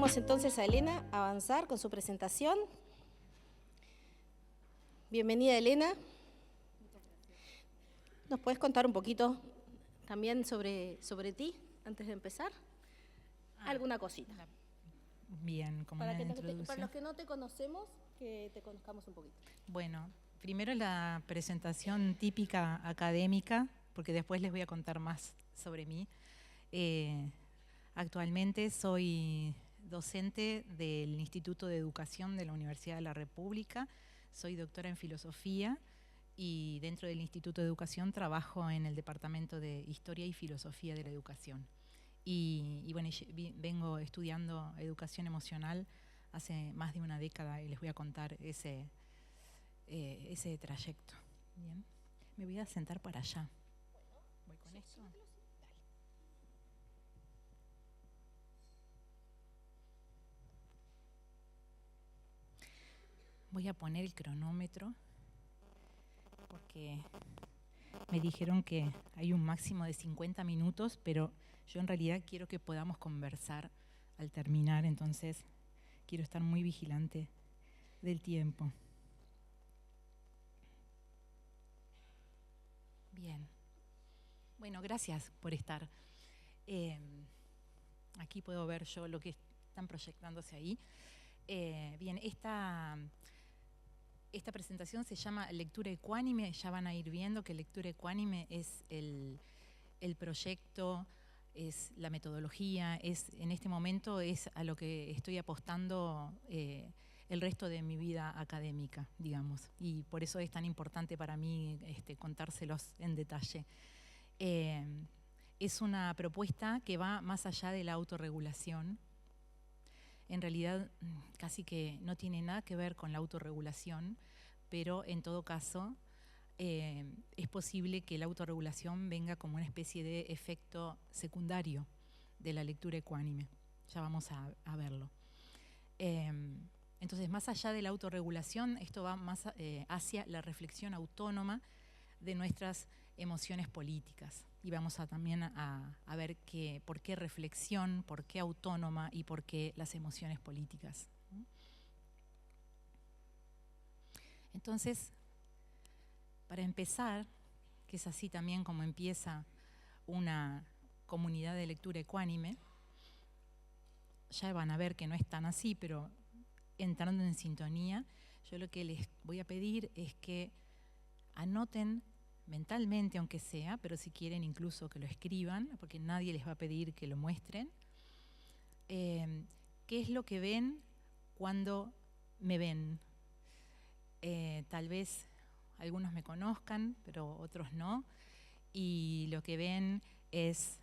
Invitamos entonces a Elena a avanzar con su presentación. Bienvenida, Elena. ¿Nos puedes contar un poquito también sobre ti antes de empezar? Alguna cosita. Bien, como una introducción. Para los que no te conocemos, que te conozcamos un poquito. Bueno, primero la presentación típica académica, porque después les voy a contar más sobre mí. Actualmente soy docente del Instituto de Educación de la Universidad de la República, soy doctora en filosofía y dentro del Instituto de Educación trabajo en el Departamento de Historia y Filosofía de la Educación. Y bueno, vengo estudiando educación emocional hace más de una década y les voy a contar ese trayecto. Bien, me voy a sentar para allá. ¿Voy con esto? Dale. Voy a poner el cronómetro porque me dijeron que hay un máximo de 50 minutos, pero yo en realidad quiero que podamos conversar al terminar, entonces quiero estar muy vigilante del tiempo. Bien. Bueno, gracias por estar. Aquí puedo ver yo lo que están proyectándose ahí. Bien, esta presentación se llama Lectura Ecuánime. Ya van a ir viendo que Lectura Ecuánime es el proyecto, es la metodología, en este momento es a lo que estoy apostando el resto de mi vida académica, digamos. Y por eso es tan importante para mí contárselos en detalle. Es una propuesta que va más allá de la autorregulación. En realidad casi que no tiene nada que ver con la autorregulación, pero en todo caso es posible que la autorregulación venga como una especie de efecto secundario de la lectura ecuánime. Ya vamos a verlo. Entonces, más allá de la autorregulación, esto va más hacia la reflexión autónoma de nuestras emociones políticas. Y vamos también a ver por qué reflexión, por qué autónoma y por qué las emociones políticas. Entonces, para empezar, que es así también como empieza una comunidad de lectura ecuánime, ya van a ver que no es tan así, pero entrando en sintonía, yo lo que les voy a pedir es que anoten mentalmente, aunque sea, pero si quieren incluso que lo escriban, porque nadie les va a pedir que lo muestren, qué es lo que ven cuando me ven. Tal vez algunos me conozcan, pero otros no, y lo que ven es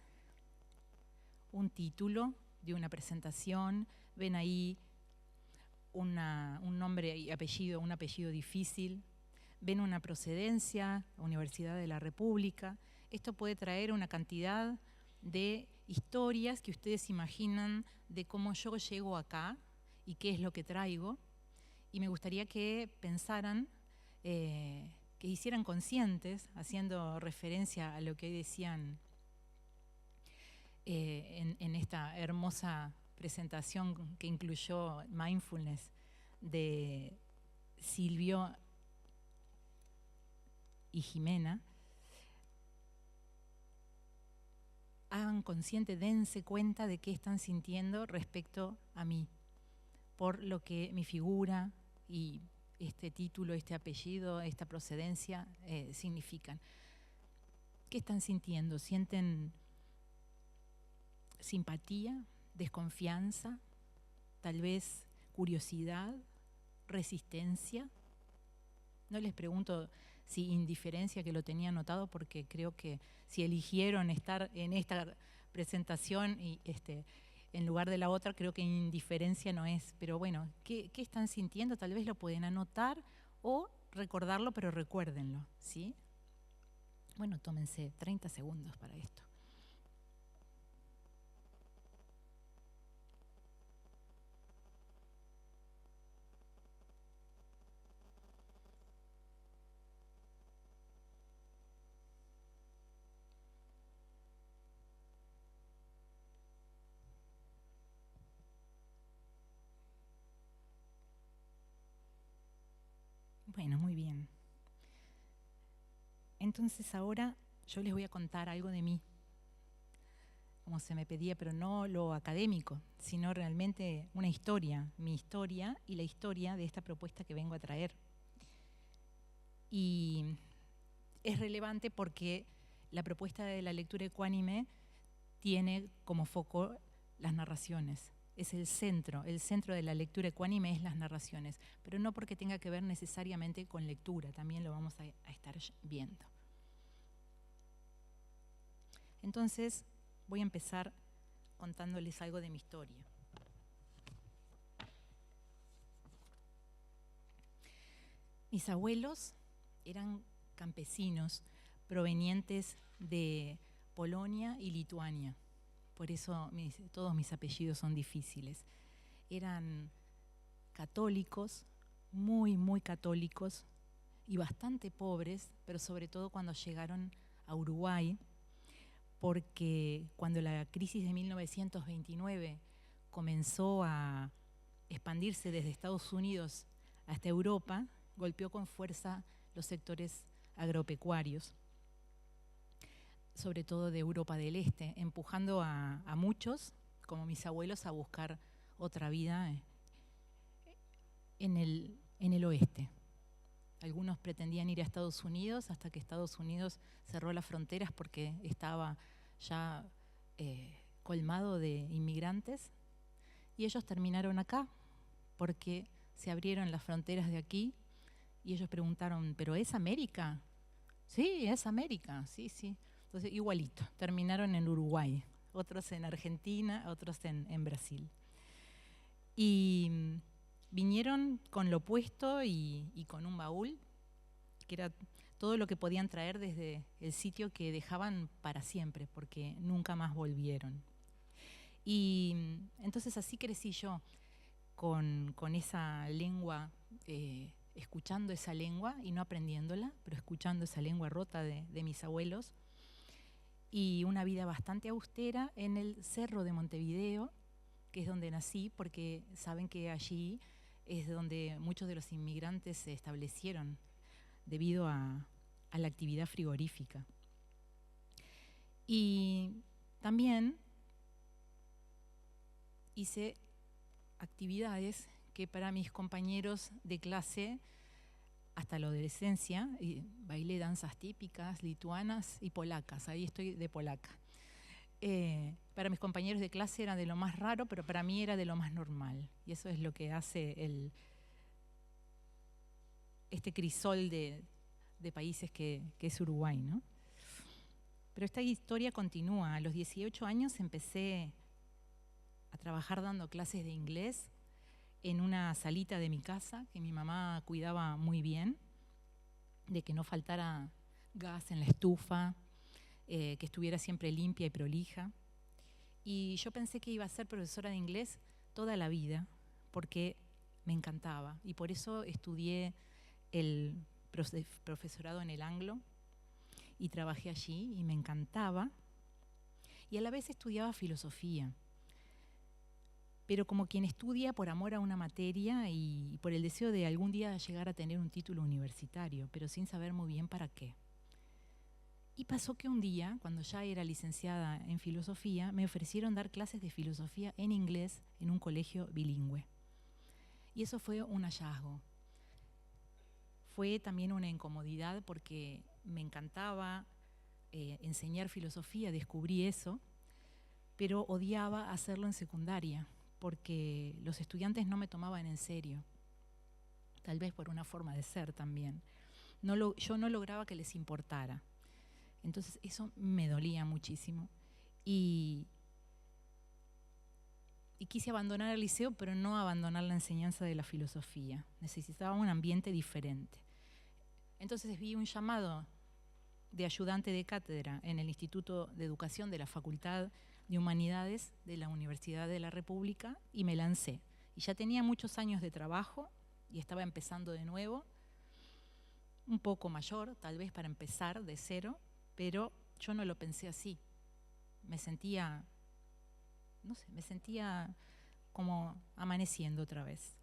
un título de una presentación, ven ahí un nombre y apellido, un apellido difícil, ven una procedencia, Universidad de la República. Esto puede traer una cantidad de historias que ustedes imaginan de cómo yo llego acá y qué es lo que traigo. Y me gustaría que pensaran, que hicieran conscientes, haciendo referencia a lo que decían en esta hermosa presentación que incluyó Mindfulness de Silvio y Jimena. Hagan consciente, dense cuenta de qué están sintiendo respecto a mí, por lo que mi figura y este título, este apellido, esta procedencia significan. ¿Qué están sintiendo? ¿Sienten simpatía, desconfianza, tal vez curiosidad, resistencia? No les pregunto si indiferencia, que lo tenía anotado, porque creo que si eligieron estar en esta presentación y en lugar de la otra, creo que indiferencia no es. Pero bueno, ¿qué están sintiendo? Tal vez lo pueden anotar o recordarlo, pero recuérdenlo, ¿sí? Bueno, tómense 30 segundos para esto. Bueno, muy bien. Entonces ahora yo les voy a contar algo de mí, como se me pedía, pero no lo académico, sino realmente una historia, mi historia y la historia de esta propuesta que vengo a traer. Y es relevante porque la propuesta de la lectura ecuánime tiene como foco las narraciones. Es el centro de la lectura ecuánime es las narraciones, pero no porque tenga que ver necesariamente con lectura, también lo vamos a estar viendo. Entonces, voy a empezar contándoles algo de mi historia. Mis abuelos eran campesinos provenientes de Polonia y Lituania. Por eso todos mis apellidos son difíciles. Eran católicos, muy, muy católicos y bastante pobres, pero sobre todo cuando llegaron a Uruguay, porque cuando la crisis de 1929 comenzó a expandirse desde Estados Unidos hasta Europa, golpeó con fuerza los sectores agropecuarios, sobre todo de Europa del Este, empujando a muchos, como mis abuelos, a buscar otra vida en el oeste. Algunos pretendían ir a Estados Unidos hasta que Estados Unidos cerró las fronteras porque estaba ya colmado de inmigrantes, y ellos terminaron acá porque se abrieron las fronteras de aquí y ellos preguntaron, ¿pero es América? Sí, es América, sí, sí. Entonces, igualito, terminaron en Uruguay, otros en Argentina, otros en Brasil. Y vinieron con lo puesto y con un baúl, que era todo lo que podían traer desde el sitio que dejaban para siempre, porque nunca más volvieron. Y entonces así crecí yo, con esa lengua, escuchando esa lengua y no aprendiéndola, pero escuchando esa lengua rota de mis abuelos, y una vida bastante austera en el Cerro de Montevideo, que es donde nací, porque saben que allí es donde muchos de los inmigrantes se establecieron debido a la actividad frigorífica. Y también hice actividades que para mis compañeros de clase, hasta la adolescencia, bailé danzas típicas lituanas y polacas, ahí estoy de polaca. Para mis compañeros de clase era de lo más raro, pero para mí era de lo más normal. Y eso es lo que hace este crisol de países que es Uruguay, ¿no? Pero esta historia continúa. A los 18 años empecé a trabajar dando clases de inglés en una salita de mi casa que mi mamá cuidaba muy bien, de que no faltara gas en la estufa, que estuviera siempre limpia y prolija. Y yo pensé que iba a ser profesora de inglés toda la vida, porque me encantaba. Y por eso estudié el profesorado en el Anglo y trabajé allí y me encantaba. Y a la vez estudiaba filosofía. Pero como quien estudia por amor a una materia y por el deseo de algún día llegar a tener un título universitario, pero sin saber muy bien para qué. Y pasó que un día, cuando ya era licenciada en filosofía, me ofrecieron dar clases de filosofía en inglés en un colegio bilingüe. Y eso fue un hallazgo. Fue también una incomodidad porque me encantaba enseñar filosofía, descubrí eso, pero odiaba hacerlo en secundaria, porque los estudiantes no me tomaban en serio, tal vez por una forma de ser también. Yo no lograba que les importara. Entonces eso me dolía muchísimo. Y quise abandonar el liceo, pero no abandonar la enseñanza de la filosofía. Necesitaba un ambiente diferente. Entonces vi un llamado de ayudante de cátedra en el Instituto de Educación de la Facultad de Humanidades de la Universidad de la República y me lancé. Y ya tenía muchos años de trabajo y estaba empezando de nuevo, un poco mayor, tal vez para empezar de cero, pero yo no lo pensé así. Me sentía, no sé, me sentía como amaneciendo otra vez.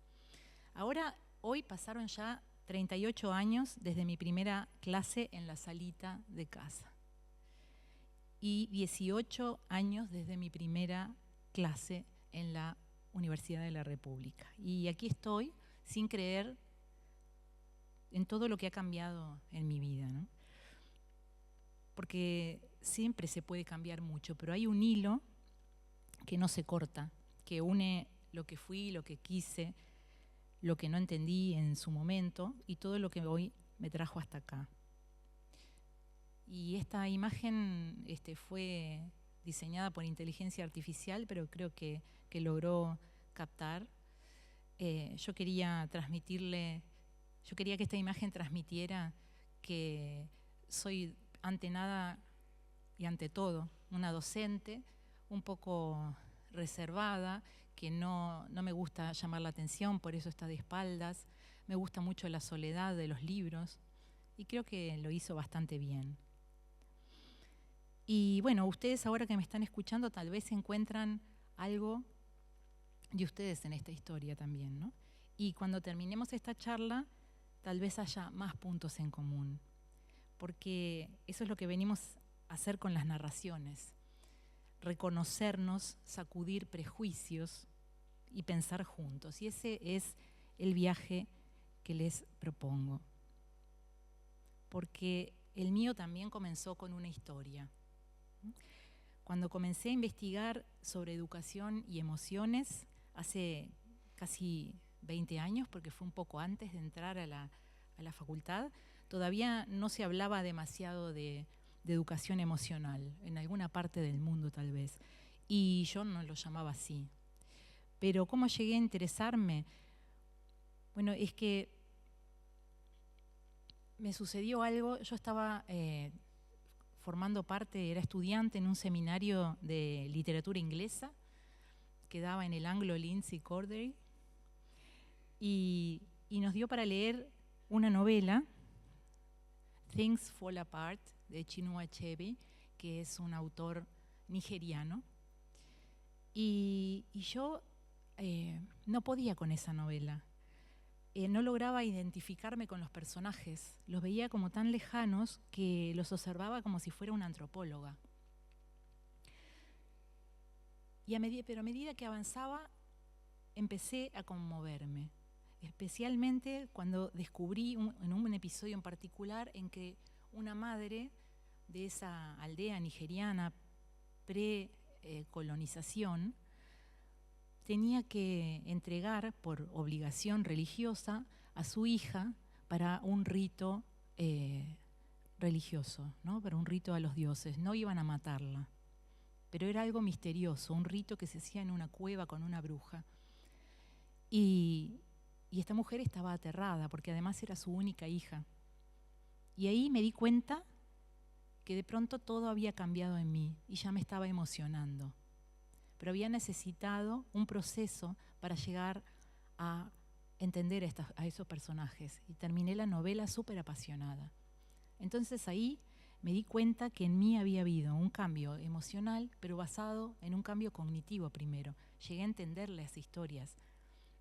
Hoy pasaron ya 38 años desde mi primera clase en la salita de casa. Y 18 años desde mi primera clase en la Universidad de la República. Y aquí estoy sin creer en todo lo que ha cambiado en mi vida, ¿no? Porque siempre se puede cambiar mucho, pero hay un hilo que no se corta, que une lo que fui, lo que quise, lo que no entendí en su momento y todo lo que hoy me trajo hasta acá. Y esta imagen fue diseñada por inteligencia artificial, pero creo que logró captar. Yo quería que esta imagen transmitiera que soy ante nada y ante todo una docente un poco reservada, que no me gusta llamar la atención, por eso está de espaldas. Me gusta mucho la soledad de los libros y creo que lo hizo bastante bien. Y bueno, ustedes ahora que me están escuchando tal vez encuentran algo de ustedes en esta historia también, ¿no? Y cuando terminemos esta charla, tal vez haya más puntos en común, porque eso es lo que venimos a hacer con las narraciones. Reconocernos, sacudir prejuicios y pensar juntos. Y ese es el viaje que les propongo. Porque el mío también comenzó con una historia. Cuando comencé a investigar sobre educación y emociones, hace casi 20 años, porque fue un poco antes de entrar a la facultad, todavía no se hablaba demasiado de educación emocional, en alguna parte del mundo tal vez, y yo no lo llamaba así. Pero ¿cómo llegué a interesarme? Bueno, es que me sucedió algo. Yo estaba formando parte, era estudiante en un seminario de literatura inglesa que daba en el Anglo Lindsay Cordery, y nos dio para leer una novela, Things Fall Apart, de Chinua Achebe, que es un autor nigeriano. Y yo no podía con esa novela. No lograba identificarme con los personajes. Los veía como tan lejanos que los observaba como si fuera una antropóloga. Pero a medida que avanzaba, empecé a conmoverme. Especialmente cuando descubrí en un episodio en particular en que una madre de esa aldea nigeriana pre-colonización tenía que entregar por obligación religiosa a su hija para un rito religioso, ¿no? Para un rito a los dioses. No iban a matarla, pero era algo misterioso, un rito que se hacía en una cueva con una bruja. Y esta mujer estaba aterrada porque además era su única hija. Y ahí me di cuenta que de pronto todo había cambiado en mí y ya me estaba emocionando. Pero había necesitado un proceso para llegar a entender a esos personajes. Y terminé la novela súper apasionada. Entonces ahí me di cuenta que en mí había habido un cambio emocional, pero basado en un cambio cognitivo primero. Llegué a entender las historias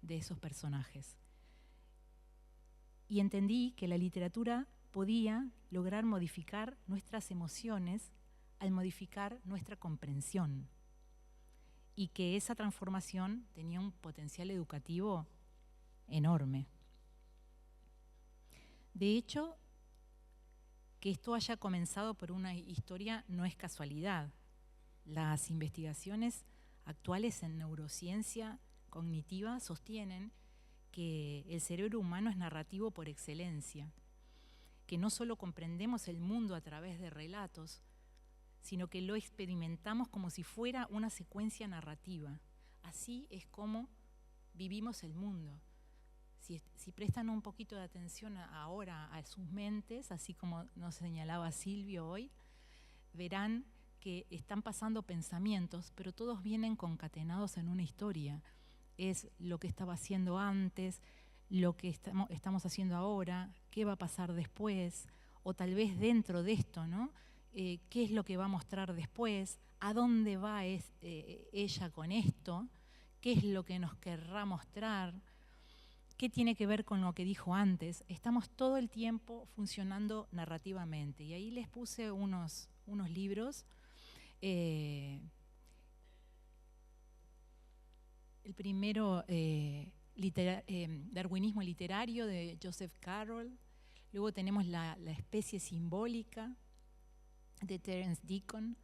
de esos personajes. Y entendí que la literatura podía lograr modificar nuestras emociones al modificar nuestra comprensión, y que esa transformación tenía un potencial educativo enorme. De hecho, que esto haya comenzado por una historia no es casualidad. Las investigaciones actuales en neurociencia cognitiva sostienen que el cerebro humano es narrativo por excelencia, que no solo comprendemos el mundo a través de relatos, sino que lo experimentamos como si fuera una secuencia narrativa. Así es como vivimos el mundo. Si prestan un poquito de atención ahora a sus mentes, así como nos señalaba Silvio hoy, verán que están pasando pensamientos, pero todos vienen concatenados en una historia. Es lo que estaba haciendo antes, lo que estamos haciendo ahora, qué va a pasar después, o tal vez dentro de esto, ¿no? ¿Qué es lo que va a mostrar después? ¿A dónde va ella con esto? ¿Qué es lo que nos querrá mostrar? ¿qué tiene que ver con lo que dijo antes? Estamos todo el tiempo funcionando narrativamente. Y ahí les puse unos libros. El primero, Darwinismo literario, de Joseph Carroll. Luego tenemos la especie simbólica, de Terence Deacon.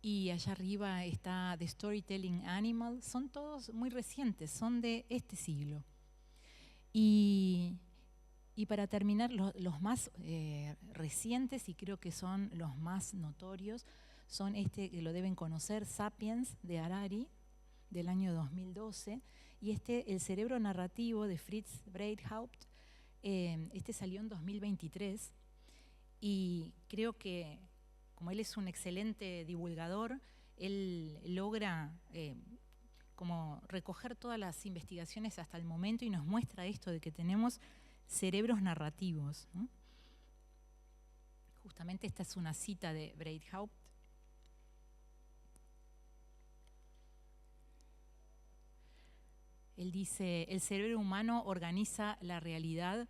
Y allá arriba está The Storytelling Animal. Son todos muy recientes, son de este siglo. Y para terminar, los más recientes, y creo que son los más notorios, son que lo deben conocer, Sapiens, de Harari, del año 2012, y El cerebro narrativo, de Fritz Breithaupt. Este salió en 2023, y creo que, como él es un excelente divulgador, él logra como recoger todas las investigaciones hasta el momento y nos muestra esto de que tenemos cerebros narrativos, ¿no? Justamente esta es una cita de Breithaupt. Él dice: el cerebro humano organiza la realidad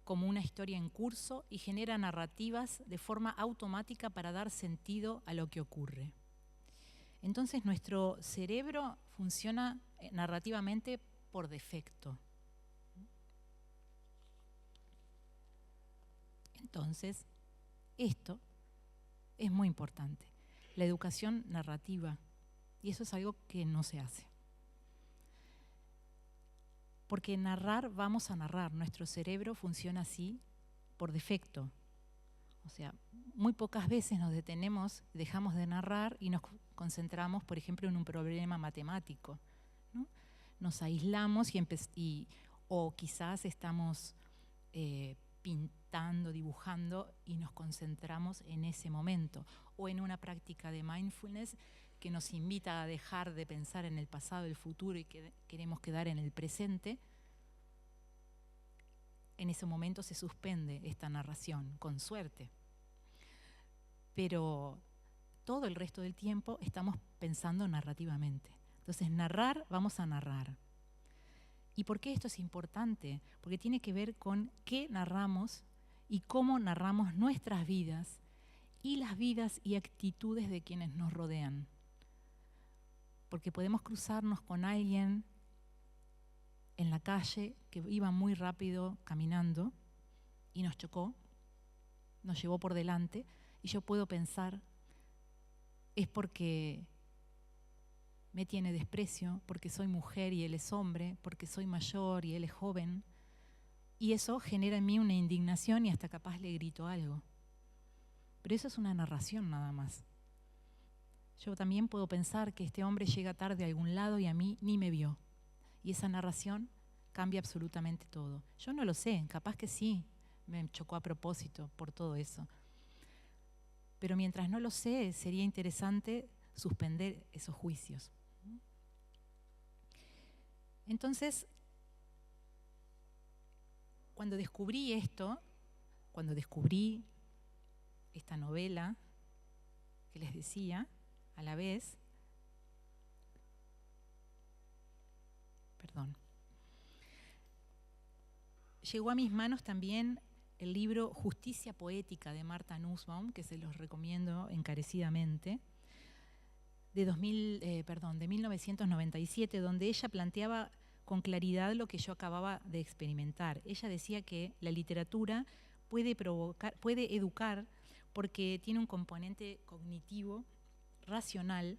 como una historia en curso y genera narrativas de forma automática para dar sentido a lo que ocurre. Entonces nuestro cerebro funciona narrativamente por defecto. Entonces, esto es muy importante, la educación narrativa, y eso es algo que no se hace. Porque vamos a narrar, nuestro cerebro funciona así por defecto. O sea, muy pocas veces nos detenemos, dejamos de narrar y nos concentramos, por ejemplo, en un problema matemático, ¿no? Nos aislamos o quizás estamos pintando, dibujando y nos concentramos en ese momento. O en una práctica de mindfulness que nos invita a dejar de pensar en el pasado, el futuro y que queremos quedar en el presente. En ese momento se suspende esta narración, con suerte. Pero todo el resto del tiempo estamos pensando narrativamente. Entonces, vamos a narrar. ¿Y por qué esto es importante? Porque tiene que ver con qué narramos y cómo narramos nuestras vidas y las vidas y actitudes de quienes nos rodean. Porque podemos cruzarnos con alguien en la calle que iba muy rápido caminando y nos chocó, nos llevó por delante, y yo puedo pensar, es porque me tiene desprecio, porque soy mujer y él es hombre, porque soy mayor y él es joven, y eso genera en mí una indignación y hasta capaz le grito algo. Pero eso es una narración nada más. Yo también puedo pensar que este hombre llega tarde a algún lado y a mí ni me vio. Y esa narración cambia absolutamente todo. Yo no lo sé, capaz que sí, me chocó a propósito por todo eso. Pero mientras no lo sé, sería interesante suspender esos juicios. Entonces, cuando descubrí esto, cuando descubrí esta novela que les decía, a la vez, llegó a mis manos también el libro Justicia Poética de Martha Nussbaum, que se los recomiendo encarecidamente, de 1997, donde ella planteaba con claridad lo que yo acababa de experimentar. Ella decía que la literatura puede educar porque tiene un componente cognitivo, racional,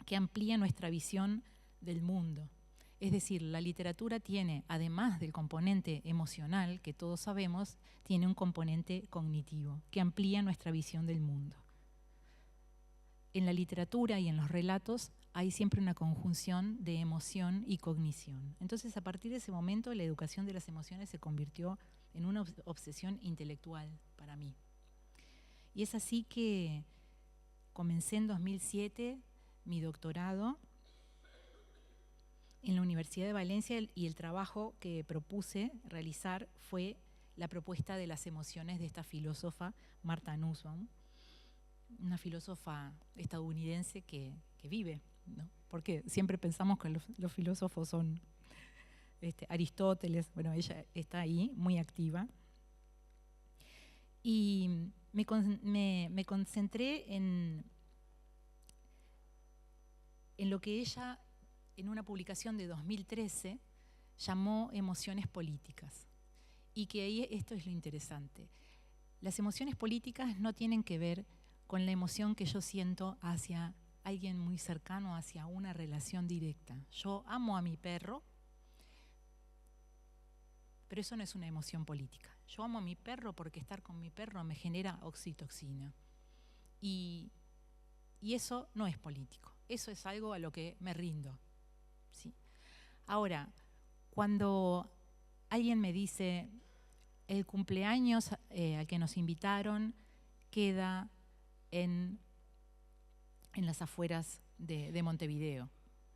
que amplía nuestra visión del mundo. Es decir, la literatura tiene, además del componente emocional, que todos sabemos, tiene un componente cognitivo, que amplía nuestra visión del mundo. En la literatura y en los relatos hay siempre una conjunción de emoción y cognición. Entonces, a partir de ese momento, la educación de las emociones se convirtió en una obsesión intelectual para mí. Y es así que comencé en 2007 mi doctorado en la Universidad de Valencia, y el trabajo que propuse realizar fue la propuesta de las emociones de esta filósofa Martha Nussbaum, una filósofa estadounidense que vive, ¿no? Porque siempre pensamos que los filósofos son Aristóteles, bueno, ella está ahí, muy activa. Y me concentré en lo que ella, en una publicación de 2013, llamó emociones políticas. Y que ahí esto es lo interesante. Las emociones políticas no tienen que ver con la emoción que yo siento hacia alguien muy cercano, hacia una relación directa. Yo amo a mi perro, pero eso no es una emoción política. Yo amo a mi perro porque estar con mi perro me genera oxitocina. Y eso no es político. Eso es algo a lo que me rindo. ¿Sí? Ahora, cuando alguien me dice, el cumpleaños al que nos invitaron queda en las afueras de Montevideo,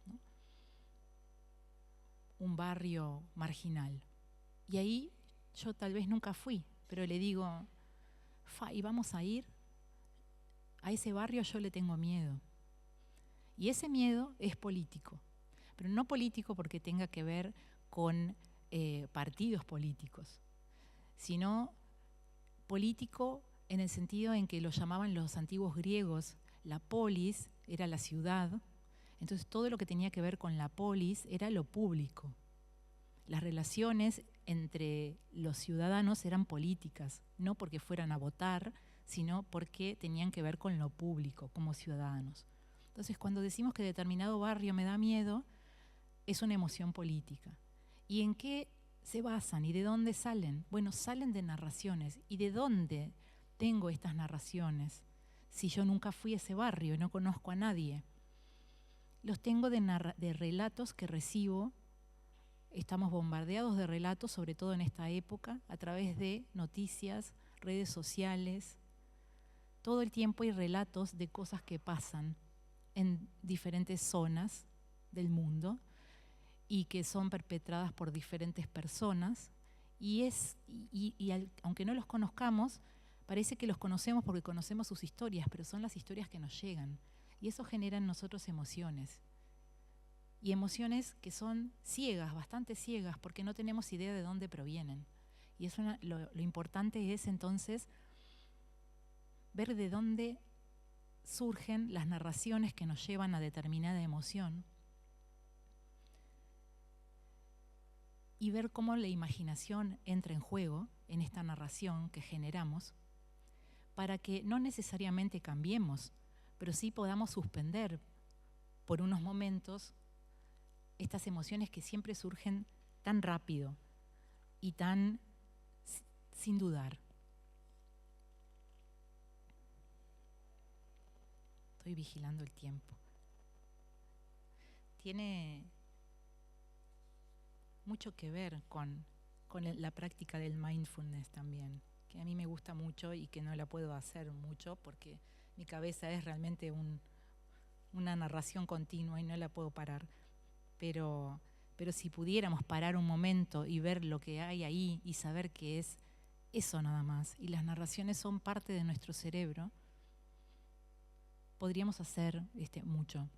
¿no? Un barrio marginal. Y ahí yo tal vez nunca fui, pero le digo, ¿y vamos a ir? A ese barrio yo le tengo miedo. Y ese miedo es político, pero no político porque tenga que ver con partidos políticos, sino político en el sentido en que lo llamaban los antiguos griegos, la polis era la ciudad, entonces todo lo que tenía que ver con la polis era lo público. Las relaciones entre los ciudadanos eran políticas, no porque fueran a votar, sino porque tenían que ver con lo público, como ciudadanos. Entonces, cuando decimos que determinado barrio me da miedo, es una emoción política. ¿Y en qué se basan y de dónde salen? Bueno, salen de narraciones. ¿Y de dónde tengo estas narraciones? Si yo nunca fui a ese barrio y no conozco a nadie. Los tengo de relatos que recibo. Estamos bombardeados de relatos, sobre todo en esta época, a través de noticias, redes sociales. Todo el tiempo hay relatos de cosas que pasan en diferentes zonas del mundo y que son perpetradas por diferentes personas. Y aunque no los conozcamos, parece que los conocemos porque conocemos sus historias, pero son las historias que nos llegan. Y eso genera en nosotros emociones. Y emociones que son ciegas, bastante ciegas, porque no tenemos idea de dónde provienen. Y lo importante es entonces ver de dónde surgen las narraciones que nos llevan a determinada emoción y ver cómo la imaginación entra en juego en esta narración que generamos para que no necesariamente cambiemos, pero sí podamos suspender por unos momentos estas emociones que siempre surgen tan rápido y tan sin dudar. Estoy vigilando el tiempo. Tiene mucho que ver con la práctica del mindfulness también, que a mí me gusta mucho y que no la puedo hacer mucho porque mi cabeza es realmente una narración continua y no la puedo parar. Pero si pudiéramos parar un momento y ver lo que hay ahí y saber que es eso nada más, y las narraciones son parte de nuestro cerebro, podríamos hacer mucho.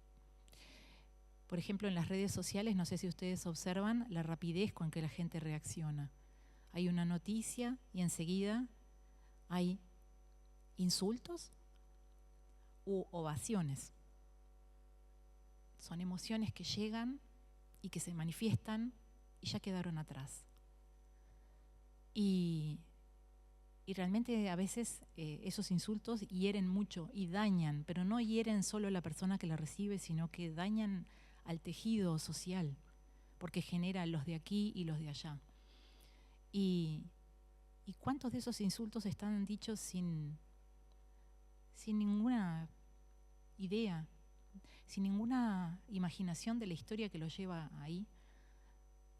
Por ejemplo, en las redes sociales, no sé si ustedes observan la rapidez con que la gente reacciona. Hay una noticia y enseguida hay insultos u ovaciones. Son emociones que llegan y que se manifiestan y ya quedaron atrás. Y realmente a veces esos insultos hieren mucho y dañan, pero no hieren solo a la persona que la recibe, sino que dañan al tejido social, porque genera los de aquí y los de allá. ¿Y cuántos de esos insultos están dichos sin ninguna idea, sin ninguna imaginación de la historia que lo lleva ahí?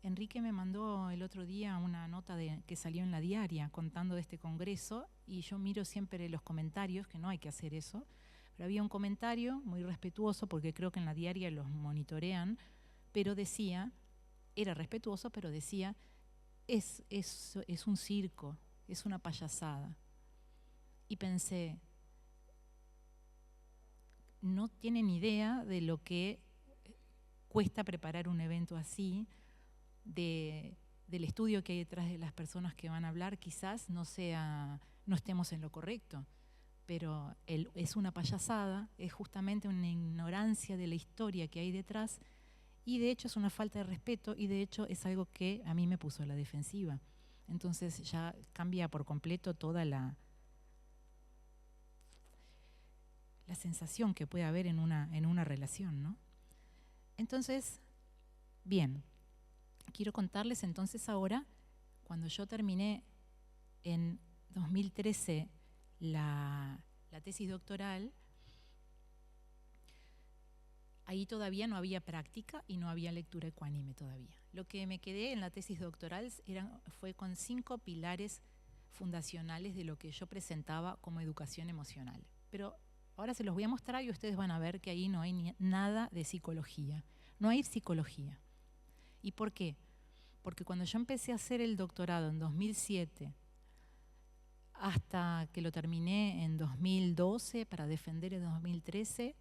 Enrique me mandó el otro día una nota que salió en La Diaria contando de este congreso y yo miro siempre los comentarios, que no hay que hacer eso, pero había un comentario muy respetuoso porque creo que en La Diaria los monitorean, pero decía, era respetuoso, pero decía, es un circo, es una payasada. Y pensé, no tienen idea de lo que cuesta preparar un evento así, del estudio que hay detrás de las personas que van a hablar, quizás no estemos en lo correcto, pero es una payasada, es justamente una ignorancia de la historia que hay detrás, y de hecho es una falta de respeto, y de hecho es algo que a mí me puso a la defensiva. Entonces ya cambia por completo toda la sensación que puede haber en una relación, ¿no? Entonces, bien, quiero contarles entonces ahora, cuando yo terminé en 2013 la tesis doctoral, ahí todavía no había práctica y no había lectura ecuánime todavía. Lo que me quedé en la tesis doctoral fue con 5 pilares fundacionales de lo que yo presentaba como educación emocional. Pero ahora se los voy a mostrar y ustedes van a ver que ahí no hay nada de psicología. No hay psicología. ¿Y por qué? Porque cuando yo empecé a hacer el doctorado en 2007, hasta que lo terminé en 2012 para defender en 2013,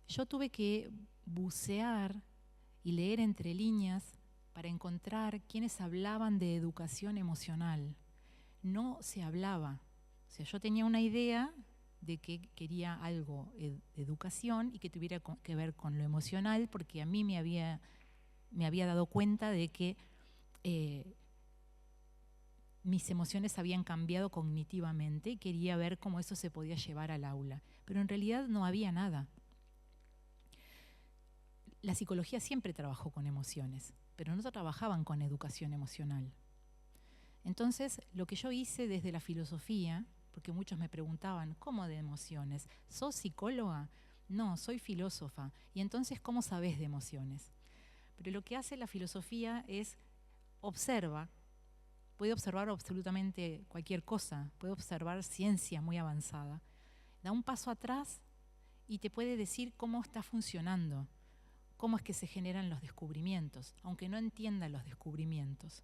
yo tuve que bucear y leer entre líneas para encontrar quienes hablaban de educación emocional. No se hablaba. O sea, yo tenía una idea de que quería algo de educación y que tuviera que ver con lo emocional, porque a mí me había dado cuenta de que mis emociones habían cambiado cognitivamente y quería ver cómo eso se podía llevar al aula. Pero en realidad no había nada. La psicología siempre trabajó con emociones, pero no trabajaban con educación emocional. Entonces, lo que yo hice desde la filosofía, porque muchos me preguntaban, ¿cómo de emociones? ¿Sos psicóloga? No, soy filósofa. ¿Y entonces cómo sabés de emociones? Pero lo que hace la filosofía es puede observar absolutamente cualquier cosa, puede observar ciencia muy avanzada. Da un paso atrás y te puede decir cómo está funcionando, cómo es que se generan los descubrimientos, aunque no entienda los descubrimientos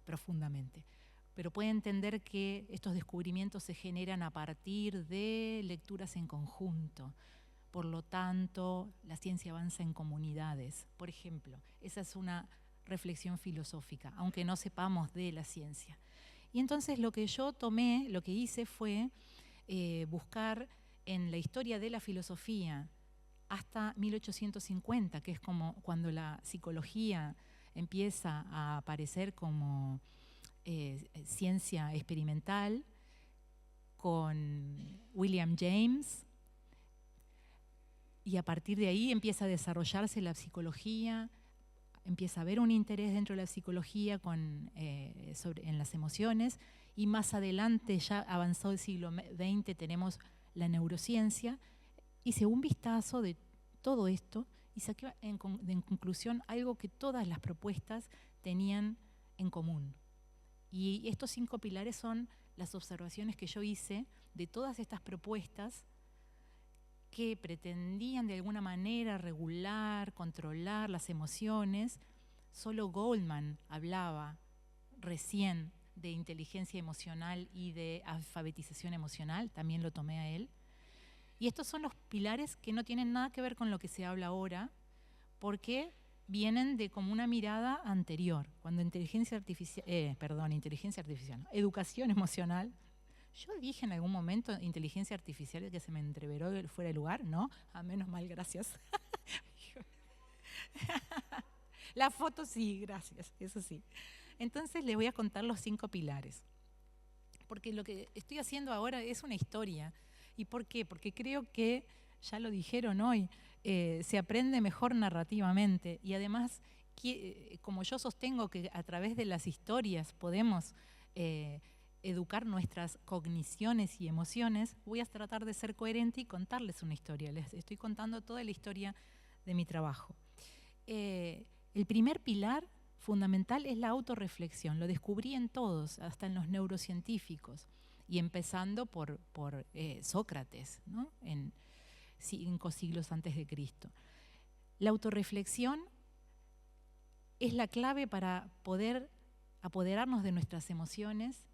profundamente. Pero puede entender que estos descubrimientos se generan a partir de lecturas en conjunto. Por lo tanto, la ciencia avanza en comunidades. Por ejemplo, esa es una reflexión filosófica, aunque no sepamos de la ciencia. Y entonces lo que hice fue buscar en la historia de la filosofía hasta 1850, que es como cuando la psicología empieza a aparecer como ciencia experimental, con William James, y a partir de ahí empieza a desarrollarse la psicología, empieza a haber un interés dentro de la psicología en las emociones, y más adelante, ya avanzado el siglo XX, tenemos la neurociencia. Hice un vistazo de todo esto y saqué en conclusión algo que todas las propuestas tenían en común. Y estos 5 pilares son las observaciones que yo hice de todas estas propuestas que pretendían de alguna manera regular, controlar las emociones. Solo Goldman hablaba recién de inteligencia emocional y de alfabetización emocional, también lo tomé a él. Y estos son los pilares que no tienen nada que ver con lo que se habla ahora, porque vienen de como una mirada anterior. Cuando educación emocional. Yo dije en algún momento inteligencia artificial que se me entreveró fuera de lugar, ¿no? Menos mal, gracias. La foto sí, gracias, eso sí. Entonces les voy a contar los 5 pilares. Porque lo que estoy haciendo ahora es una historia. ¿Y por qué? Porque creo que, ya lo dijeron hoy, se aprende mejor narrativamente. Y además, como yo sostengo que a través de las historias podemos educar nuestras cogniciones y emociones, voy a tratar de ser coherente y contarles una historia. Les estoy contando toda la historia de mi trabajo. El primer pilar fundamental es la autorreflexión. Lo descubrí en todos, hasta en los neurocientíficos, y empezando por Sócrates, ¿no? En 5 siglos antes de Cristo. La autorreflexión es la clave para poder apoderarnos de nuestras emociones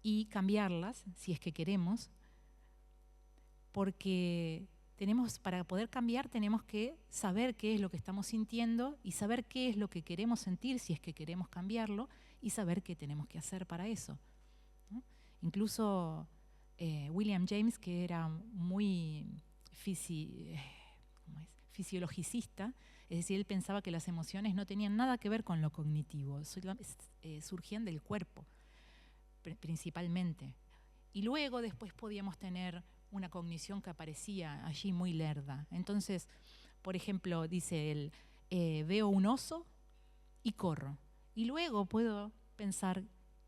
y cambiarlas, si es que queremos, porque para poder cambiar tenemos que saber qué es lo que estamos sintiendo y saber qué es lo que queremos sentir si es que queremos cambiarlo y saber qué tenemos que hacer para eso, ¿no? Incluso William James, que era muy fisiologicista, es decir, él pensaba que las emociones no tenían nada que ver con lo cognitivo, surgían del cuerpo principalmente. Y luego después podíamos tener una cognición que aparecía allí muy lerda. Entonces, por ejemplo, dice él, veo un oso y corro. Y luego puedo pensar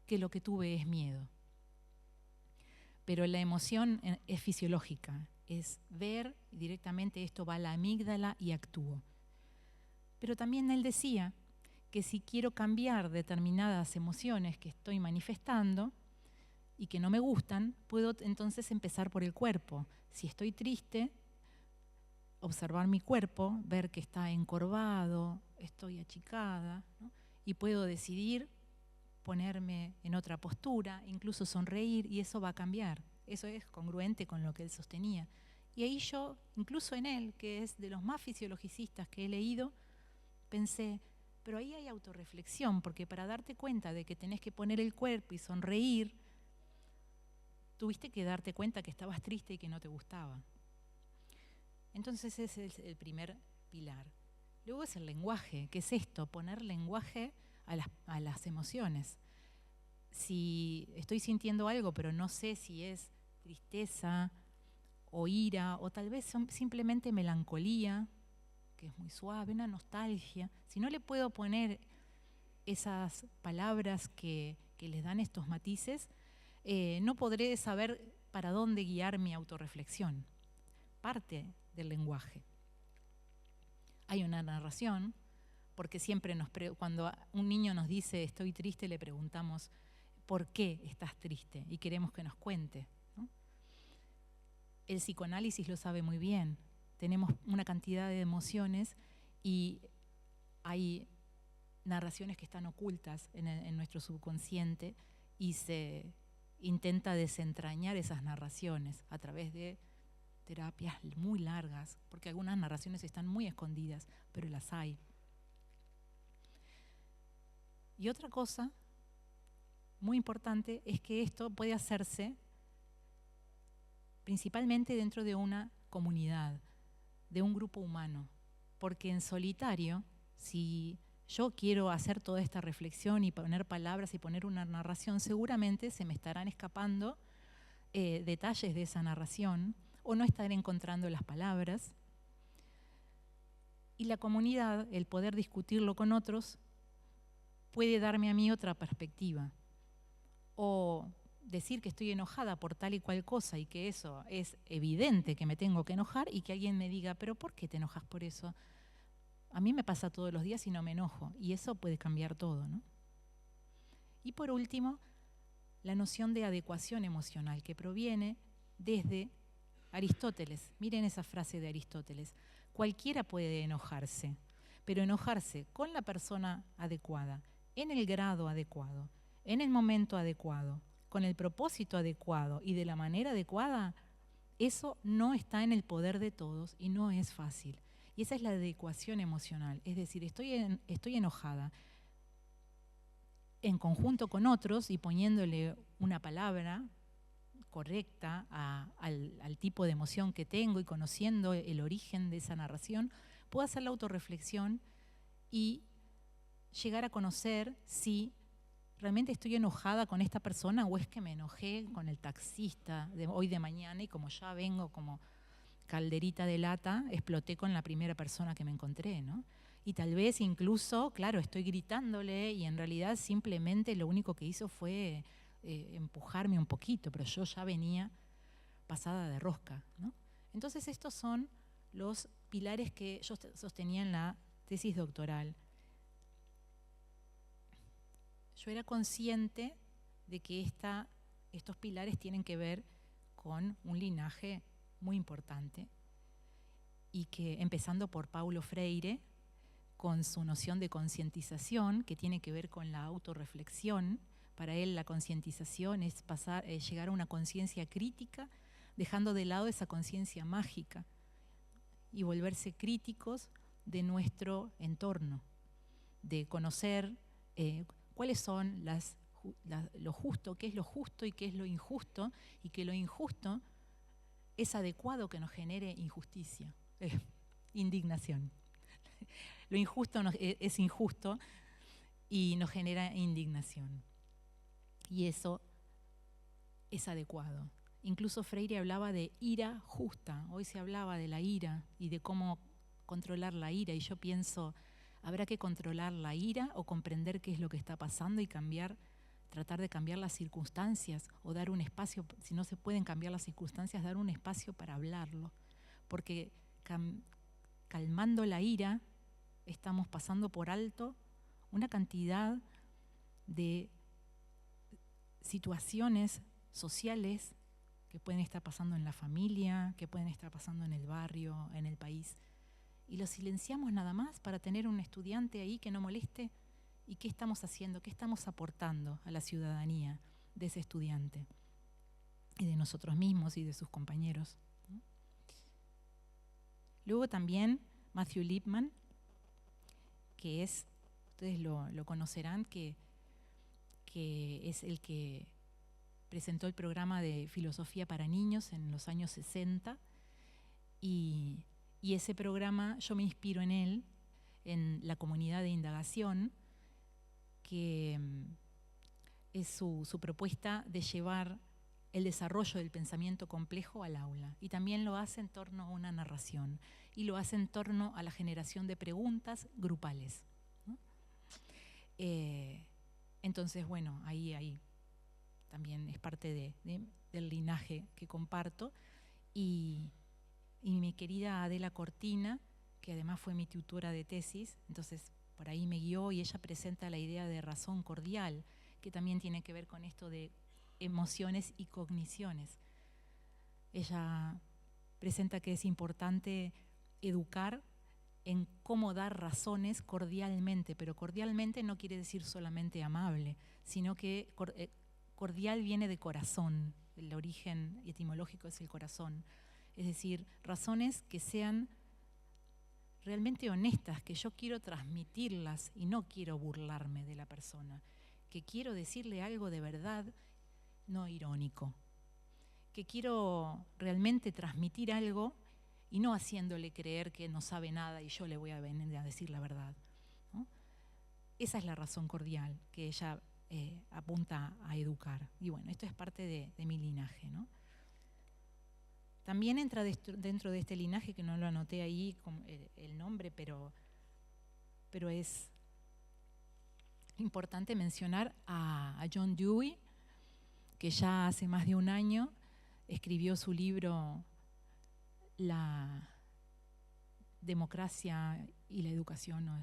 que lo que tuve es miedo. Pero la emoción es fisiológica, es ver directamente, esto va a la amígdala y actúo. Pero también él decía que si quiero cambiar determinadas emociones que estoy manifestando y que no me gustan, puedo entonces empezar por el cuerpo. Si estoy triste, observar mi cuerpo, ver que está encorvado, estoy achicada, ¿no? Y puedo decidir ponerme en otra postura, incluso sonreír, y eso va a cambiar. Eso es congruente con lo que él sostenía. Y ahí yo, incluso en él, que es de los más fisiologicistas que he leído, pensé, pero ahí hay autorreflexión, porque para darte cuenta de que tenés que poner el cuerpo y sonreír, tuviste que darte cuenta que estabas triste y que no te gustaba. Entonces ese es el primer pilar. Luego es el lenguaje, que es esto, poner lenguaje a las emociones. Si estoy sintiendo algo, pero no sé si es tristeza o ira, o tal vez simplemente melancolía, que es muy suave, una nostalgia, si no le puedo poner esas palabras que les dan estos matices, no podré saber para dónde guiar mi autorreflexión. Parte del lenguaje. Hay una narración, porque siempre cuando un niño nos dice estoy triste, le preguntamos ¿por qué estás triste? Y queremos que nos cuente, ¿no? El psicoanálisis lo sabe muy bien. Tenemos una cantidad de emociones y hay narraciones que están ocultas en nuestro subconsciente y se intenta desentrañar esas narraciones a través de terapias muy largas, porque algunas narraciones están muy escondidas, pero las hay. Y otra cosa muy importante es que esto puede hacerse principalmente dentro de una comunidad, de un grupo humano, porque en solitario, si yo quiero hacer toda esta reflexión y poner palabras y poner una narración, seguramente se me estarán escapando detalles de esa narración o no estaré encontrando las palabras. Y la comunidad, el poder discutirlo con otros, puede darme a mí otra perspectiva. O decir que estoy enojada por tal y cual cosa y que eso es evidente que me tengo que enojar y que alguien me diga, pero ¿por qué te enojas por eso? A mí me pasa todos los días y no me enojo, y eso puede cambiar todo, ¿no? Y por último, la noción de adecuación emocional, que proviene desde Aristóteles. Miren esa frase de Aristóteles. Cualquiera puede enojarse, pero enojarse con la persona adecuada, en el grado adecuado, en el momento adecuado, con el propósito adecuado y de la manera adecuada, eso no está en el poder de todos y no es fácil. Y esa es la adecuación emocional. Es decir, estoy enojada en conjunto con otros y poniéndole una palabra correcta al tipo de emoción que tengo y conociendo el origen de esa narración, puedo hacer la autorreflexión y llegar a conocer si realmente estoy enojada con esta persona o es que me enojé con el taxista de hoy de mañana y como ya vengo como calderita de lata, exploté con la primera persona que me encontré, ¿no? Y tal vez incluso, claro, estoy gritándole y en realidad simplemente lo único que hizo fue empujarme un poquito, pero yo ya venía pasada de rosca, ¿no? Entonces estos son los pilares que yo sostenía en la tesis doctoral. Yo era consciente de que estos pilares tienen que ver con un linaje muy importante y que empezando por Paulo Freire, con su noción de concientización, que tiene que ver con la autorreflexión. Para él la concientización es llegar a una conciencia crítica, dejando de lado esa conciencia mágica y volverse críticos de nuestro entorno, de conocer cuáles son lo justo, qué es lo justo y qué es lo injusto, y que lo injusto es adecuado que nos genere injusticia, indignación. Lo injusto es injusto y nos genera indignación. Y eso es adecuado. Incluso Freire hablaba de ira justa. Hoy se hablaba de la ira y de cómo controlar la ira. Y yo pienso, ¿habrá que controlar la ira o comprender qué es lo que está pasando y tratar de cambiar las circunstancias o dar un espacio? Si no se pueden cambiar las circunstancias, dar un espacio para hablarlo. Porque calmando la ira, estamos pasando por alto una cantidad de situaciones sociales que pueden estar pasando en la familia, que pueden estar pasando en el barrio, en el país. Y lo silenciamos nada más para tener un estudiante ahí que no moleste. ¿Y qué estamos haciendo? ¿Qué estamos aportando a la ciudadanía de ese estudiante? Y de nosotros mismos y de sus compañeros, ¿no? Luego también Matthew Lipman, que es, ustedes lo conocerán, que es el que presentó el programa de filosofía para niños en los años 60, y ese programa yo me inspiro en él, en la comunidad de indagación, que es su propuesta de llevar el desarrollo del pensamiento complejo al aula, y también lo hace en torno a una narración, y lo hace en torno a la generación de preguntas grupales, ¿no? Entonces, bueno, ahí también es parte del linaje que comparto. Y mi querida Adela Cortina, que además fue mi tutora de tesis, entonces por ahí me guió, y ella presenta la idea de razón cordial, que también tiene que ver con esto de emociones y cogniciones. Ella presenta que es importante educar en cómo dar razones cordialmente, pero cordialmente no quiere decir solamente amable, sino que cordial viene de corazón, el origen etimológico es el corazón. Es decir, razones que sean realmente honestas, que yo quiero transmitirlas y no quiero burlarme de la persona, que quiero decirle algo de verdad, no irónico, que quiero realmente transmitir algo y no haciéndole creer que no sabe nada y yo le voy a venir a decir la verdad, ¿no? Esa es la razón cordial que ella apunta a educar. Y bueno, esto es parte de mi linaje, ¿no? También entra dentro de este linaje, que no lo anoté ahí con el nombre, pero es importante mencionar a John Dewey, que ya hace más de un año escribió su libro La democracia y la educación, ¿no?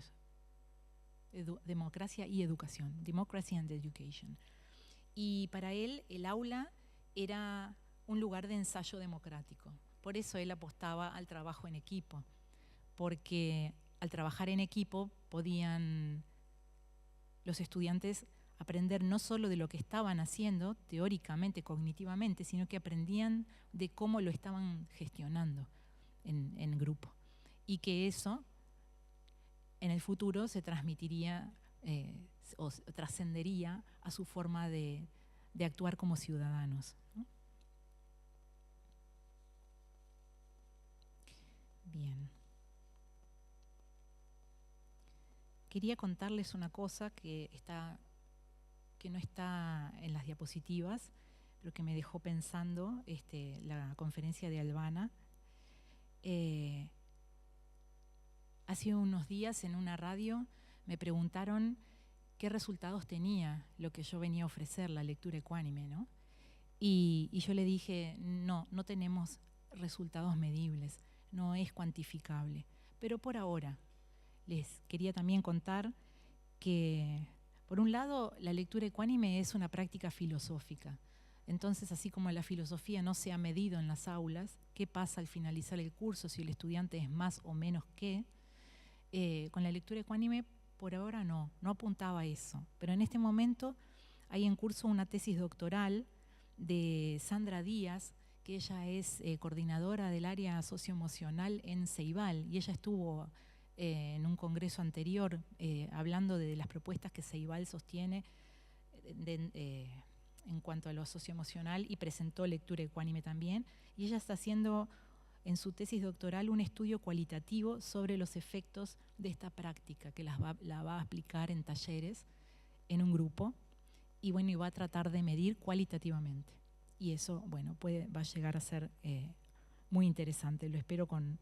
Democracia y educación, Democracy and Education. Y para él el aula era un lugar de ensayo democrático. Por eso él apostaba al trabajo en equipo, porque al trabajar en equipo podían los estudiantes aprender no solo de lo que estaban haciendo teóricamente, cognitivamente, sino que aprendían de cómo lo estaban gestionando en grupo. Y que eso en el futuro se transmitiría o trascendería a su forma de actuar como ciudadanos, ¿no? Bien. Quería contarles una cosa que no está en las diapositivas, pero que me dejó pensando la conferencia de Albana. Hace unos días en una radio me preguntaron qué resultados tenía lo que yo venía a ofrecer, la lectura ecuánime, ¿no? Y yo le dije, no tenemos resultados medibles, no es cuantificable. Pero por ahora les quería también contar que, por un lado, la lectura ecuánime es una práctica filosófica. Entonces, así como la filosofía no se ha medido en las aulas, ¿qué pasa al finalizar el curso si el estudiante es más o menos qué? Con la lectura ecuánime, por ahora no apuntaba a eso. Pero en este momento hay en curso una tesis doctoral de Sandra Díaz, que ella es coordinadora del área socioemocional en Ceibal, y ella estuvo en un congreso anterior hablando de las propuestas que Ceibal sostiene en cuanto a lo socioemocional, y presentó lectura ecuánime también, y ella está haciendo en su tesis doctoral un estudio cualitativo sobre los efectos de esta práctica, que la va a aplicar en talleres, en un grupo, y bueno, y va a tratar de medir cualitativamente. Y eso, bueno, va a llegar a ser muy interesante, lo espero con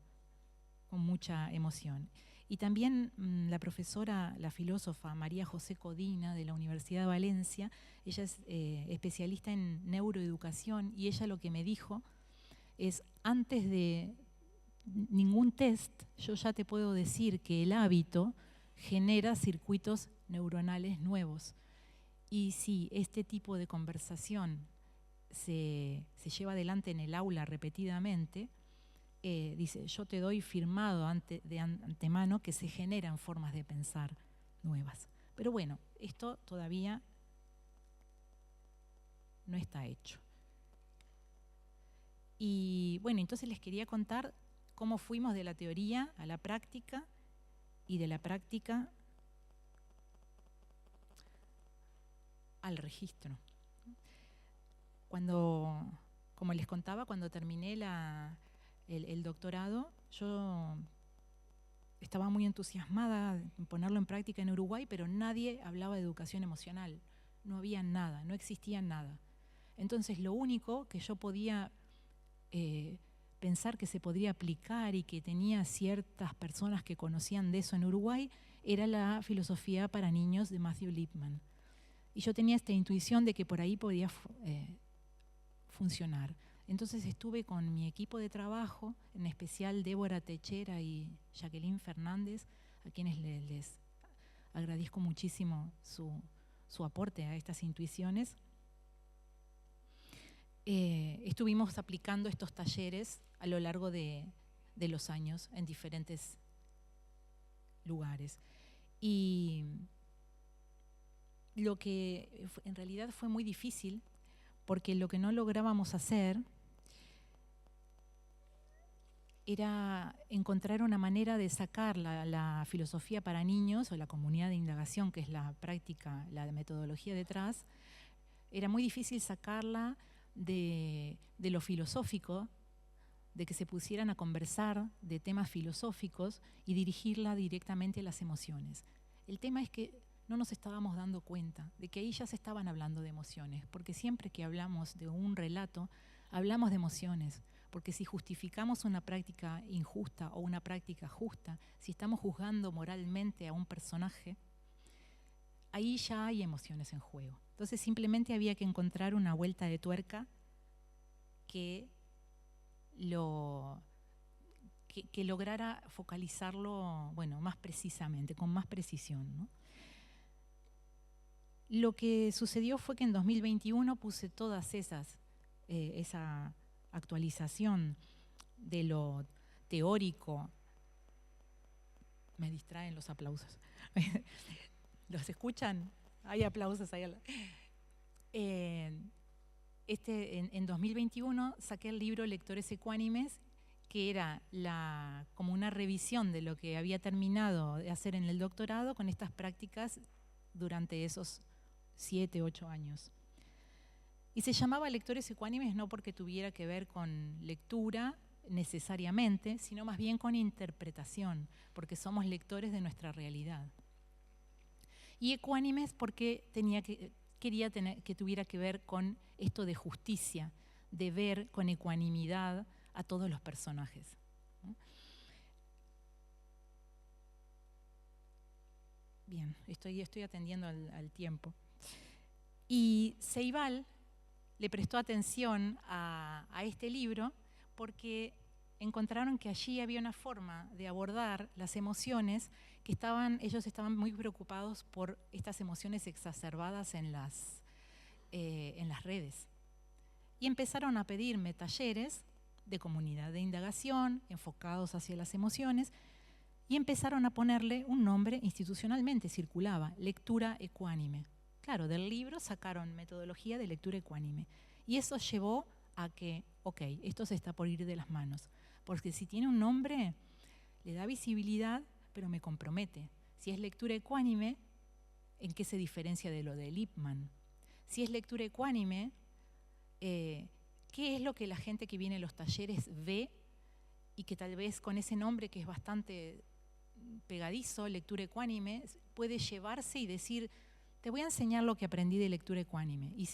mucha emoción. Y también la profesora, la filósofa María José Codina de la Universidad de Valencia, ella es especialista en neuroeducación, y ella lo que me dijo es: antes de ningún test, yo ya te puedo decir que el hábito genera circuitos neuronales nuevos. Y si este tipo de conversación se lleva adelante en el aula repetidamente, dice, yo te doy firmado de antemano que se generan formas de pensar nuevas. Pero bueno, esto todavía no está hecho. Y bueno, entonces les quería contar cómo fuimos de la teoría a la práctica, y de la práctica al registro. Como les contaba, cuando terminé el doctorado, yo estaba muy entusiasmada en ponerlo en práctica en Uruguay, pero nadie hablaba de educación emocional. No había nada, no existía nada. Entonces lo único que yo podía pensar que se podría aplicar y que tenía ciertas personas que conocían de eso en Uruguay era la filosofía para niños de Matthew Lipman. Y yo tenía esta intuición de que por ahí podía funcionar. Entonces estuve con mi equipo de trabajo, en especial Débora Techera y Jacqueline Fernández, a quienes les agradezco muchísimo su aporte a estas intuiciones. Estuvimos aplicando estos talleres a lo largo de los años en diferentes lugares. Y lo que en realidad fue muy difícil, porque lo que no lográbamos hacer era encontrar una manera de sacar la filosofía para niños, o la comunidad de indagación, que es la práctica, la metodología detrás. Era muy difícil sacarla de lo filosófico, de que se pusieran a conversar de temas filosóficos, y dirigirla directamente a las emociones. El tema es que no nos estábamos dando cuenta de que ahí ya se estaban hablando de emociones, porque siempre que hablamos de un relato, hablamos de emociones, porque si justificamos una práctica injusta o una práctica justa, si estamos juzgando moralmente a un personaje, ahí ya hay emociones en juego. Entonces simplemente había que encontrar una vuelta de tuerca que lograra focalizarlo, bueno, más precisamente, con más precisión, ¿no? Lo que sucedió fue que en 2021 puse todas esa actualización de lo teórico. Me distraen los aplausos. ¿Los escuchan? Hay aplausos ahí. En 2021 saqué el libro Lectores Ecuánimes, que era como una revisión de lo que había terminado de hacer en el doctorado con estas prácticas durante esos 7, 8 años. Y se llamaba Lectores Ecuánimes no porque tuviera que ver con lectura necesariamente, sino más bien con interpretación, porque somos lectores de nuestra realidad. Y ecuánimes porque quería que tuviera que ver con esto de justicia, de ver con ecuanimidad a todos los personajes. Bien, estoy atendiendo al tiempo. Y Ceibal le prestó atención a este libro porque encontraron que allí había una forma de abordar las emociones que ellos estaban muy preocupados por estas emociones exacerbadas en las redes. Y empezaron a pedirme talleres de comunidad de indagación enfocados hacia las emociones, y empezaron a ponerle un nombre institucionalmente, circulaba, lectura ecuánime. Claro, del libro sacaron metodología de lectura ecuánime. Y eso llevó a que, ok, esto se está por ir de las manos. Porque si tiene un nombre, le da visibilidad, pero me compromete. Si es lectura ecuánime, ¿en qué se diferencia de lo de Lippmann? Si es lectura ecuánime, ¿qué es lo que la gente que viene a los talleres ve y que tal vez con ese nombre que es bastante pegadizo, lectura ecuánime, puede llevarse y decir, te voy a enseñar lo que aprendí de lectura ecuánime? Y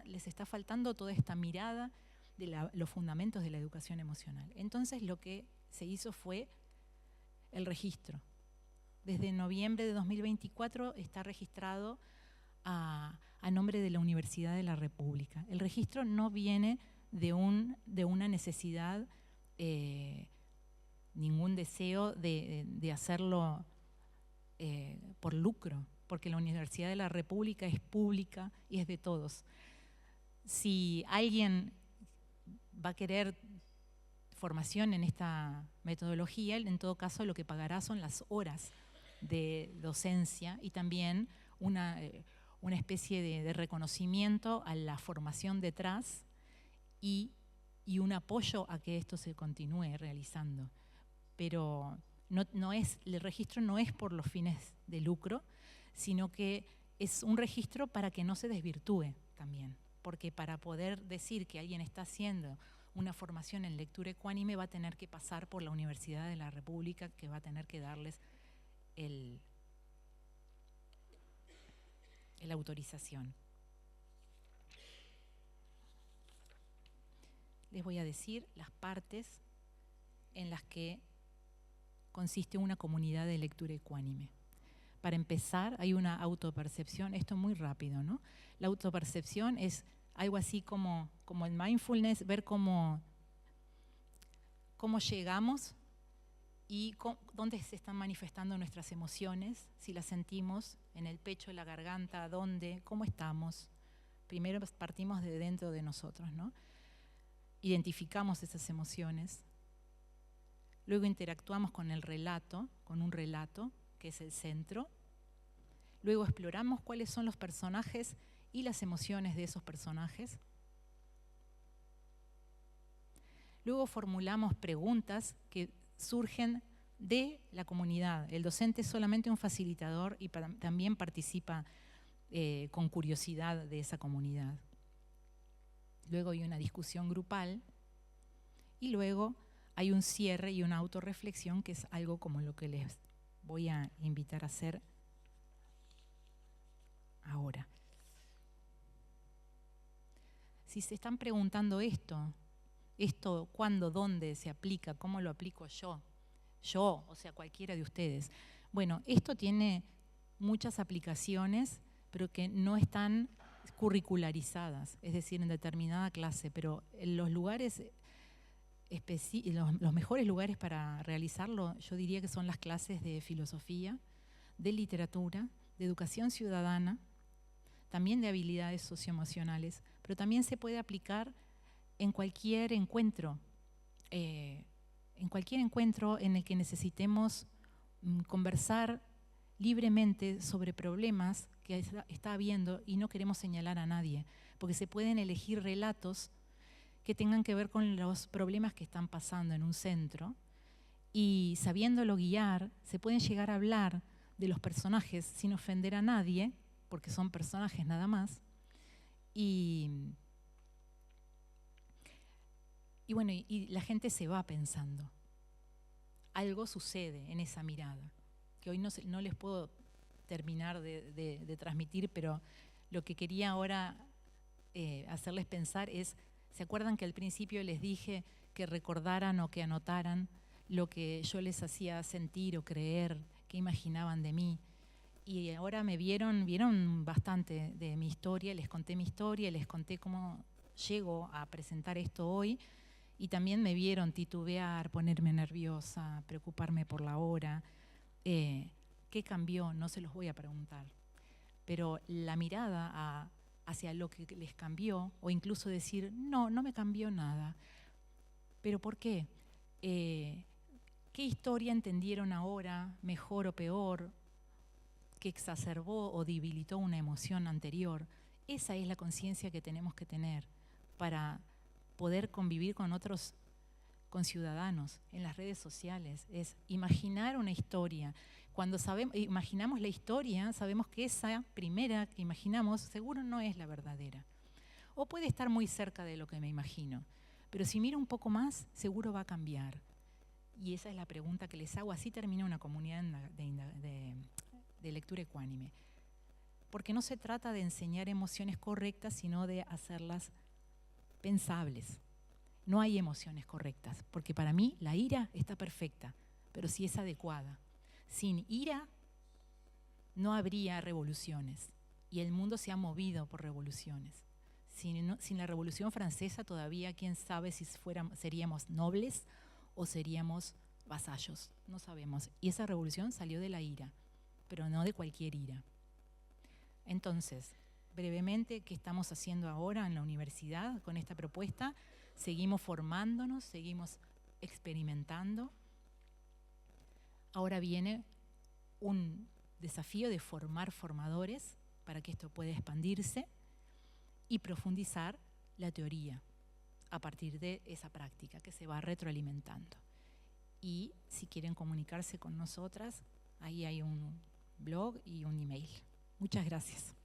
les está faltando toda esta mirada de los fundamentos de la educación emocional. Entonces lo que se hizo fue el registro. Desde noviembre de 2024 está registrado a nombre de la Universidad de la República. El registro no viene de una necesidad, ningún deseo de hacerlo por lucro, porque la Universidad de la República es pública y es de todos. Si alguien va a querer formación en esta metodología, en todo caso lo que pagará son las horas de docencia y también una especie de reconocimiento a la formación detrás y un apoyo a que esto se continúe realizando. Pero el registro no es por los fines de lucro, sino que es un registro para que no se desvirtúe también. Porque para poder decir que alguien está haciendo una formación en lectura ecuánime va a tener que pasar por la Universidad de la República, que va a tener que darles la autorización. Les voy a decir las partes en las que consiste una comunidad de lectura ecuánime. Para empezar, hay una autopercepción, esto muy rápido, ¿no? La autopercepción es algo así como el mindfulness, ver cómo llegamos y dónde se están manifestando nuestras emociones, si las sentimos en el pecho, en la garganta, dónde, cómo estamos. Primero partimos de dentro de nosotros, ¿no? Identificamos esas emociones. Luego interactuamos con el relato, con un relato, que es el centro. Luego exploramos cuáles son los personajes y las emociones de esos personajes. Luego formulamos preguntas que surgen de la comunidad. El docente es solamente un facilitador y también participa con curiosidad de esa comunidad. Luego hay una discusión grupal y luego hay un cierre y una autorreflexión, que es algo como lo que les voy a invitar a hacer ahora. Si se están preguntando esto, cuándo, dónde se aplica, cómo lo aplico yo, o sea, cualquiera de ustedes. Bueno, esto tiene muchas aplicaciones, pero que no están curricularizadas, es decir, en determinada clase, pero en los lugares, los mejores lugares para realizarlo, yo diría que son las clases de filosofía, de literatura, de educación ciudadana, también de habilidades socioemocionales, pero también se puede aplicar en cualquier encuentro en el que necesitemos conversar libremente sobre problemas que está habiendo y no queremos señalar a nadie, porque se pueden elegir relatos que tengan que ver con los problemas que están pasando en un centro y sabiéndolo guiar, se pueden llegar a hablar de los personajes sin ofender a nadie, porque son personajes nada más, y bueno, y la gente se va pensando. Algo sucede en esa mirada, que hoy no les puedo terminar de transmitir, pero lo que quería ahora hacerles pensar es, ¿se acuerdan que al principio les dije que recordaran o que anotaran lo que yo les hacía sentir o creer, qué imaginaban de mí? Y ahora me vieron bastante de mi historia, les conté mi historia, les conté cómo llego a presentar esto hoy, y también me vieron titubear, ponerme nerviosa, preocuparme por la hora. ¿Qué cambió? No se los voy a preguntar. Pero la mirada hacia lo que les cambió, o incluso decir, no me cambió nada. ¿Pero por qué? ¿Qué historia entendieron ahora, mejor o peor, que exacerbó o debilitó una emoción anterior? Esa es la conciencia que tenemos que tener para poder convivir con otros conciudadanos en las redes sociales, es imaginar una historia. Cuando imaginamos la historia, sabemos que esa primera que imaginamos seguro no es la verdadera. O puede estar muy cerca de lo que me imagino, pero si miro un poco más, seguro va a cambiar. Y esa es la pregunta que les hago. Así termina una comunidad de lectura ecuánime. Porque no se trata de enseñar emociones correctas, sino de hacerlas pensables. No hay emociones correctas, porque para mí la ira está perfecta, pero si es adecuada. Sin ira no habría revoluciones, y el mundo se ha movido por revoluciones. Sin la Revolución Francesa todavía quién sabe si seríamos nobles o seríamos vasallos, no sabemos. Y esa revolución salió de la ira, pero no de cualquier ira. Entonces, brevemente, ¿qué estamos haciendo ahora en la universidad con esta propuesta? Seguimos formándonos, seguimos experimentando. Ahora viene un desafío de formar formadores para que esto pueda expandirse y profundizar la teoría a partir de esa práctica que se va retroalimentando. Y si quieren comunicarse con nosotras, ahí hay un blog y un email. Muchas gracias.